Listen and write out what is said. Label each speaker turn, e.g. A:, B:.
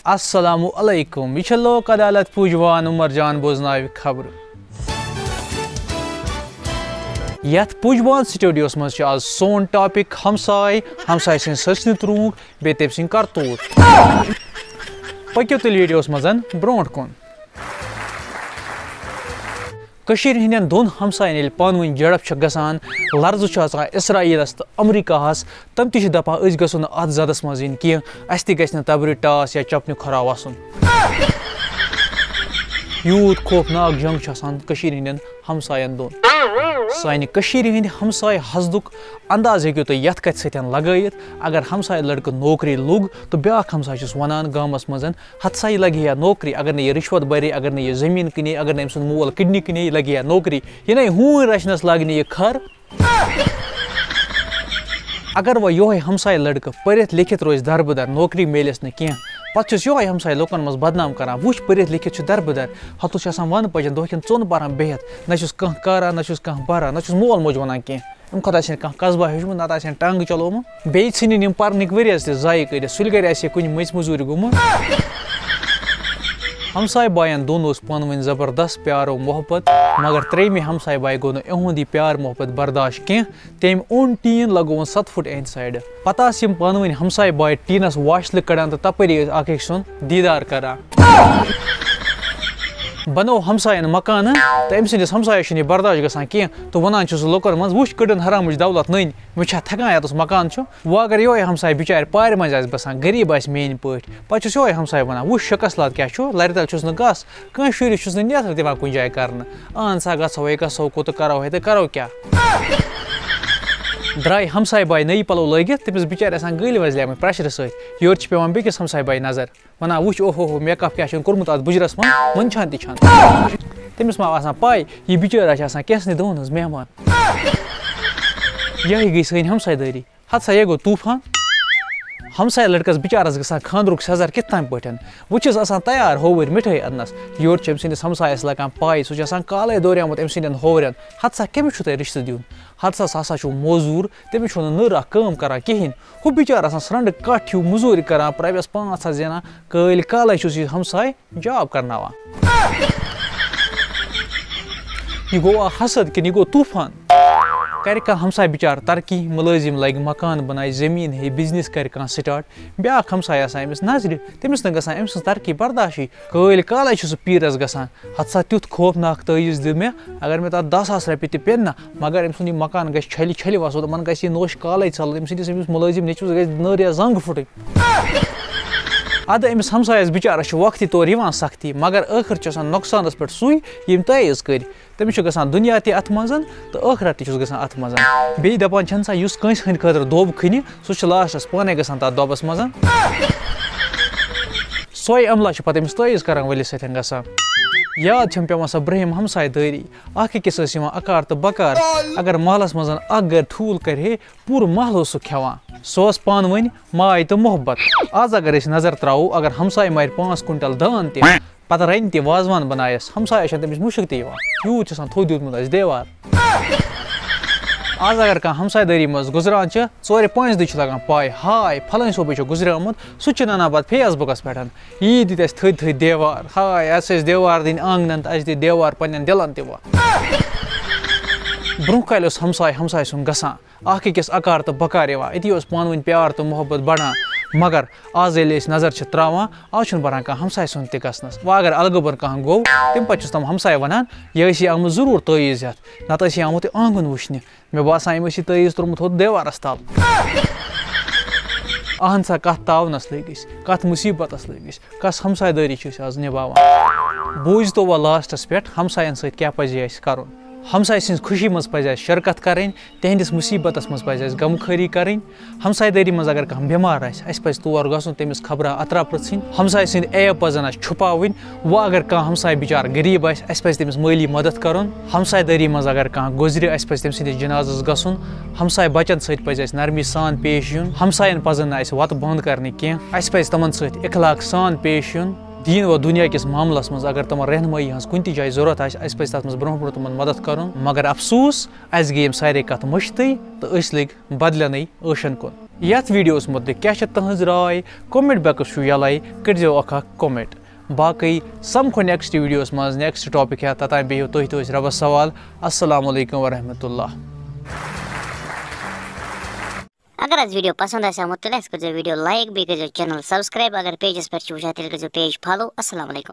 A: السلام علیکم یہ لوک عدالت پوجوان عمر جان بوزناو خبر یت پوجوان سٹوڈیوس مز آز سون ٹاپک ہمسائے سن سچن ترونگ بی تم سن کرتوت پکو تیل ویڈیوس مزن برونٹ کن کشیر ہندین دون ہمسائن یل پانون جڑپ گسان لرز اسرائیلس تو امریکہس تم تہ دپان اس گھو نا ات زدس مز ین کی اس تہ گھس تبر ٹاس یا چپنہ کھرا وسن یوت خوفناک جنگ کشیر ہندین ہمساین دون سانہ کشیر ہند ہمسائے حسدک انداز ہیکو تھی یت کت ستین لگائت اگر ہمسائے لڑکہ نوکری لوگ تو بیاکھ ہمسائے چھس ونان گامس مزن ہتھ سا یہ لگی یا نوکری اگر یہ رشوت برے اگر یہ زمین کنے اگر ام سن مول کڈنی کنے یہ لگی نوکری یہ ہون رچنس لاگنہ یہ کھر اگر وہ یہ ہمسائے لڑکہ پرت لکھت روز دربدر نوکری ملس نا کی پتہ یہ ہمسائے لوکن مز بدنام کران وچ پرت لکھت دربدر ہتس ون پجن دہ کن ژون پران بہت نہ کھانا کاران نہ بران نہ مول موج ونان کی ام کھت قصبہ ہیوچمت نتہ ٹنگ چلومت بیٚیہِ ژھٕنِنۍ یِم پرنٕکۍ ؤریَس تہِ ضایع کٔرِتھ سُلہِ گرِ آسہِ کُنہِ مٔژ موٚزوٗرِ گوٚمُت ہمسائے باین دون پان ؤنۍ زبردست پیار و محبت مگر ترٛیٚیمہِ ہمسائے باے گوٚو نہٕ یِہُنٛد یہِ پیار محبت برداشت کینٛہہ تٔمۍ اوٚن ٹیٖن لگووُن 7 فُٹ اَنہِ سایڈٕ پتہٕ آسہٕ یِم پانہٕ ؤنۍ ہمسائے باے ٹیٖنس واشلہٕ کڑان تہٕ تپٲری ٲسۍ اکھ أکۍ سُنٛد دیٖدار کران بنو ہمساین مکان تو ام سندس ہمسایس یہ برداشت گژھان کی تو ونان لوکن من وچ کڑن حرامچ دولت نن وچھا تھکان یتس مکان وہ اگر یہ ہمسائے بچار پارِ مز آس بسان غریب آس مین پٲٹھۍ پتہٕ چھُس یہ ہمسائے ونان وچھ شکصلات کیا چھُ لرِ تل چھُس نہٕ گژھ کٲنٛسہِ شُرِس چھُس نہٕ نیتر دِوان کُنہِ جایہِ کرنہٕ اہن سا گژھو کوٚت کرو ہے تہٕ کرو کیاہ درٛاے ہمساے باے نٔے پلو لٲگِتھ تٔمِس بِچارِ آسان گٔلۍ وزلیمٕتۍ پریشرٕ سۭتۍ یورٕ چھِ پیوان بیٚکِس ہمساے باے نظر ونان وٕچھ اوہو میک اپ کیاہ چھُن کوٚرمُت اتھ بُجرس منٛز منٛدچھان تہِ چھَن تٔمِس ما آسان پاے یہِ بِچٲر چھِ آسان کینٛژھنٕے دۄہن ہٕنٛز مہمان یِہے گٔے سٲنۍ ہمساے دٲری ہتھ سا یہِ گوٚو طوٗفان ہمساے لڑکس بچارس گژھان خاندرُک سزر کِتھ تام پٲٹھۍ وٕچھِس آسان تیار ہووٕرۍ مِٹھٲے اننس یورٕ چھِ أمۍ سٕنٛدِس ہمسایس لگان پاے سُہ چھُ آسان کالے دوریومُت أمۍ سٕنٛدٮ۪ن ہوورٮ۪ن ہتھ سا کٔمِس چھُو تۄہہِ رِشتہٕ دیُن ہتھ سا ہسا چھُ موزوٗر تٔمِس چھُنہٕ نٔر اکھ کٲم کران کِہینۍ ہُہ بِچار آسان سرنٛڈٕ کٹھ ہیوٗ موٚزوٗرۍ کران رۄپیس 5 ہتھ زینان کٲلۍ کالے چھُس یہِ ہمساے جاب کرناوان یہ گوٚو اکھ حسد کِنہٕ یہِ گوٚو طوٗفان کرِ کانٛہہ ہمساے بِچار ترقی مُلٲزِم لگہِ مکان بنایہِ زمیٖن ہیٚیہِ بِزنِس کرِ کانٛہہ سٹاٹ بیاکھ ہمساے آسان أمِس نظرِ تٔمِس نہٕ گژھان أمۍ سٕنٛز ترقی برداشٕے کٲلۍ کالے چھُ سُہ پیٖرس گژھان ہتھ سا تیُتھ خوفناک تٲویٖز دِ مےٚ اگر مےٚ تتھ 10,000 رۄپیہِ تہِ پٮ۪ن نا مگر أمۍ سُنٛد یہِ مکان گژھِ چھلہِ وسُن یِمن گژھِ یہِ نوٚش کالے ژلُن أمۍ سٕنٛدِس أمِس مُلٲزِم نیٚچوِس گژھِ نٔر یا زنٛگ پھُٹٕنۍ ادٕ أمِس ہمسایس بِچارس چھِ وقتی طور یِوان سختی مگر ٲخر چھُ آسان نۄقصانس پٮ۪ٹھ سُے ییٚمۍ تٲیٖز کٔرۍ تٔمِس چھُ گژھان دُنیا تہِ اتھ منٛز تہٕ ٲخرت تہِ چھُس گژھان اتھ منٛز بیٚیہِ دپان چھَنہٕ سا یُس کٲنٛسہِ ہٕنٛدِ خٲطرٕ دۄب کھٔنہِ سُہ چھُ لاسٹس پانے گژھان تتھ دۄبس منٛز سۄے عملہ چھِ پتہٕ أمِس تٲیٖز کران وٲلِس سۭتۍ گژھان یاد چھم پیوان سۄ برٛہِم ہمساے دٲری اکھ أکِس ٲسۍ یِوان اکار تہٕ بکار اگر محلس منٛز اکھ گرِ ٹھوٗل کرِ ہے پوٗرٕ محلہٕ اوس سُہ کھٮ۪وان سۄ ٲس پانہٕ ؤنۍ ماے تہٕ محبت آز اگر أسۍ نظر تراوو اگر ہمساے مارِ 5 کوینٹل دان تہِ پتہٕ رنہِ تہِ وازوان بنایس ہمسایس چھنہٕ تٔمِس مُشک تہِ یِوان یوٗت چھُ آسان تھوٚد دیُتمُت اَسہِ دیوار آز اگر کانٛہہ ہمساے دٲری منٛز گُزران چھِ 4-5 دۄہ چھِ لگان پاے ہاے فلٲنۍ صوبٕے چھُ گُزریومُت سُہ تہِ چھُ ننان پتہٕ فیس بُکس پٮ۪ٹھ یی دِتۍ اَسہِ تھٔدۍ دیوار ہاے اَسہِ ٲسۍ دیوار دِنۍ آنگنن تہٕ اَسہِ دِتۍ دیوار پننٮ۪ن دِلن تہِ وۄنۍ برونٛہہ کالہِ اوس ہمساے سُنٛد گژھان اکھ أکِس اکار تہٕ بکار یِوان أتی اوس پانہٕ ؤنۍ پیار تہٕ محبت بڑان مگر آز ییٚلہِ أسۍ نظر چھِ تراوان آز چھُنہٕ بَران کانٛہہ ہمساے سُنٛد تہِ گژھنس وۄنۍ اگر الگٕبر کانٛہہ گوٚو تمہِ پتہٕ چھُس تِم ہمساے ونان یہِ ٲسۍ آمٕژ ضروٗر تٲیٖز ہٮ۪تھ نتہٕ ٲسۍ آمُت یہِ آنگُن وٕچھنہِ مےٚ باسان أمۍ ٲسۍ یہِ تٲیٖز ترومُت ہُتھ دیوارس تل اہن سا کتھ تاونس لٔگۍ أسۍ کتھ مُصیبتس لٔگۍ أسۍ کس ہمساے دٲری چھِ أسۍ آز نِباوان بوٗزتو وۄنۍ لاسٹس پٮ۪ٹھ ہمساین سۭتۍ کیاہ پزِ اَسہِ کرُن ہمساے سٕنٛز خوشی منٛز پزِ اَسہِ شرکت کرٕنۍ تِہنٛدِس مُصیبتس منٛز پزِ اَسہِ غم خٲری کرٕنۍ ہمساے دٲری منٛز اگر کانٛہہ بٮ۪مار آسہِ اَسہِ پزِ تور گژھُن تٔمِس خبرا اترا پرژھٕنۍ ہمساے سٕنٛدۍ عیب پزن اَسہِ چھُپاوٕنۍ وۄنۍ اگر کانٛہہ ہمساے بِچار غریٖب آسہِ اَسہِ پزِ تٔمِس مٲلی مدد کرُن ہمساے دٲری منٛز اگر کانٛہہ گُزرِ اَسہِ پزِ تٔمۍ سٕنٛدِس جنازس گژھُن ہمساے بچن سۭتۍ پزِ اَسہِ نرمی سان پیش یُن ہمساین پزن نہٕ اَسہِ وتہٕ بنٛد کرنہِ کینٛہہ اَسہِ پزِ تِمن سۭتۍ اخلاق سان پیش یُن دین و دنیا کس معاملس مز اگر تمن رہنمائی ہز کن تہ جائے ضرورت آسہ اس پہ تر مز برو برو تمن مدد کرن مگر افسوس اس گئی سارے کت مشتٕے تو اس لگ بدلنے عشن کن یتھ ویڈیوس متعلق کیا تہذ رائے کومنٹ باکس یلے کرزو اکھ کومنٹ باقی سمکھو نیکسٹ ویڈیوس مز نیکسٹ ٹاپک ہے توتام بہو تُہۍ تہٕ أسۍ رۄبس سوال السلام علیکم ورحمۃ اللہ.
B: اگر اس ویڈیو پسند آمت تیل کرو ویڈیو لائک بیٚیہِ کٔرزیٚو چینل سبسکرائب اگر پیجس پہ وچھان تیل کرزیٚو پیج فالو. السلام علیکم.